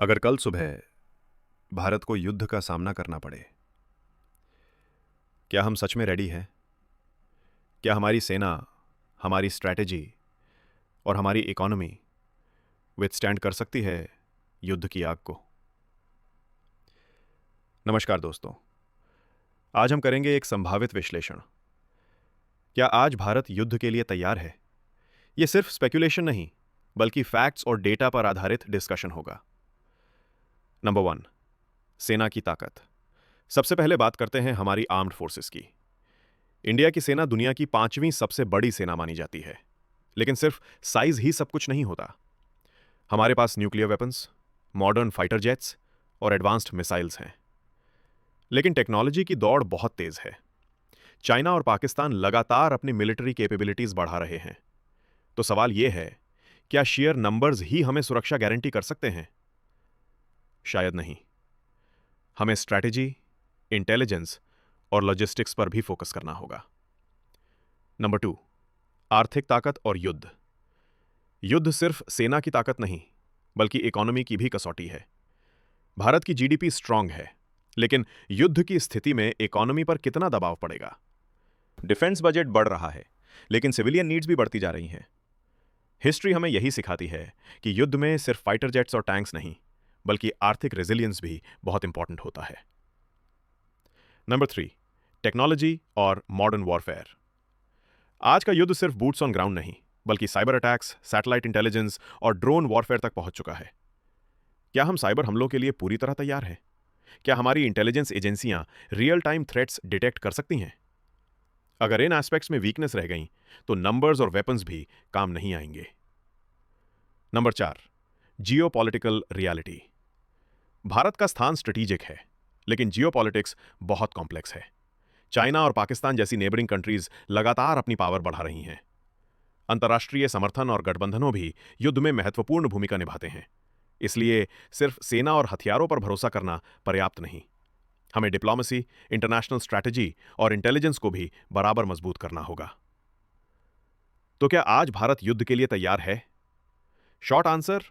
अगर कल सुबह भारत को युद्ध का सामना करना पड़े, क्या हम सच में रेडी हैं? क्या हमारी सेना, हमारी स्ट्रैटेजी और हमारी इकोनॉमी विथस्टैंड कर सकती है युद्ध की आग को? नमस्कार दोस्तों, आज हम करेंगे एक संभावित विश्लेषण। क्या आज भारत युद्ध के लिए तैयार है? यह सिर्फ स्पेकुलेशन नहीं, बल्कि फैक्ट्स और डेटा पर आधारित डिस्कशन होगा। नंबर 1, सेना की ताकत। सबसे पहले बात करते हैं हमारी आर्म्ड फोर्सेस की। इंडिया की सेना दुनिया की 5वीं सबसे बड़ी सेना मानी जाती है, लेकिन सिर्फ साइज ही सब कुछ नहीं होता। हमारे पास nuclear weapons, modern fighter jets और एडवांस्ड मिसाइल्स हैं। लेकिन टेक्नोलॉजी की दौड़ बहुत तेज है। चाइना और पाकिस्तान लगातार अपनी मिलिट्री कैपेबिलिटीज बढ़ा रहे हैं। तो सवाल यह है, क्या शेयर नंबर्स ही हमें सुरक्षा गारंटी कर सकते हैं? शायद नहीं। हमें स्ट्रैटेजी, इंटेलिजेंस और लॉजिस्टिक्स पर भी फोकस करना होगा। नंबर 2, आर्थिक ताकत और युद्ध। युद्ध सिर्फ सेना की ताकत नहीं, बल्कि इकोनॉमी की भी कसौटी है। भारत की जीडीपी स्ट्रांग है, लेकिन युद्ध की स्थिति में इकोनॉमी पर कितना दबाव पड़ेगा? डिफेंस बजट बढ़ रहा है, लेकिन सिविलियन नीड्स भी बढ़ती जा रही हैं। हिस्ट्री हमें यही सिखाती है कि युद्ध में सिर्फ फाइटर जेट्स और टैंक्स नहीं, बल्कि आर्थिक रेजिलियंस भी बहुत इंपॉर्टेंट होता है। नंबर 3, टेक्नोलॉजी और मॉडर्न वॉरफेयर। आज का युद्ध सिर्फ बूट्स ऑन ग्राउंड नहीं, बल्कि साइबर अटैक्स, सैटेलाइट इंटेलिजेंस और ड्रोन वॉरफेयर तक पहुंच चुका है। क्या हम साइबर हमलों के लिए पूरी तरह तैयार हैं? क्या हमारी इंटेलिजेंस एजेंसियां रियल टाइम थ्रेट्स डिटेक्ट कर सकती हैं? अगर इन एस्पेक्ट्स में वीकनेस रह गई, तो नंबर्स और वेपन्स भी काम नहीं आएंगे। Number 4, geopolitical reality. भारत का स्थान स्ट्रेटेजिक है, लेकिन जियोपॉलिटिक्स बहुत कॉम्प्लेक्स है। चाइना और पाकिस्तान जैसी नेबरिंग कंट्रीज लगातार अपनी पावर बढ़ा रही हैं। अंतर्राष्ट्रीय समर्थन और गठबंधनों भी युद्ध में महत्वपूर्ण भूमिका निभाते हैं। इसलिए सिर्फ सेना और हथियारों पर भरोसा करना पर्याप्त नहीं। हमें डिप्लोमेसी, इंटरनेशनल स्ट्रैटेजी और इंटेलिजेंस को भी बराबर मजबूत करना होगा। तो क्या आज भारत युद्ध के लिए तैयार है? Short answer,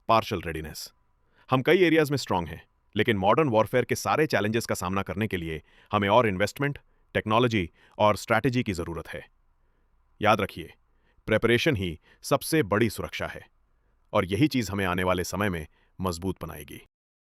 partial readiness. हम कई एरियाज में स्ट्रांग हैं, लेकिन मॉडर्न वॉरफेयर के सारे चैलेंजेस का सामना करने के लिए हमें और इन्वेस्टमेंट, टेक्नोलॉजी और स्ट्रैटेजी की जरूरत है। याद रखिए, प्रिपरेशन ही सबसे बड़ी सुरक्षा है, और यही चीज हमें आने वाले समय में मजबूत बनाएगी।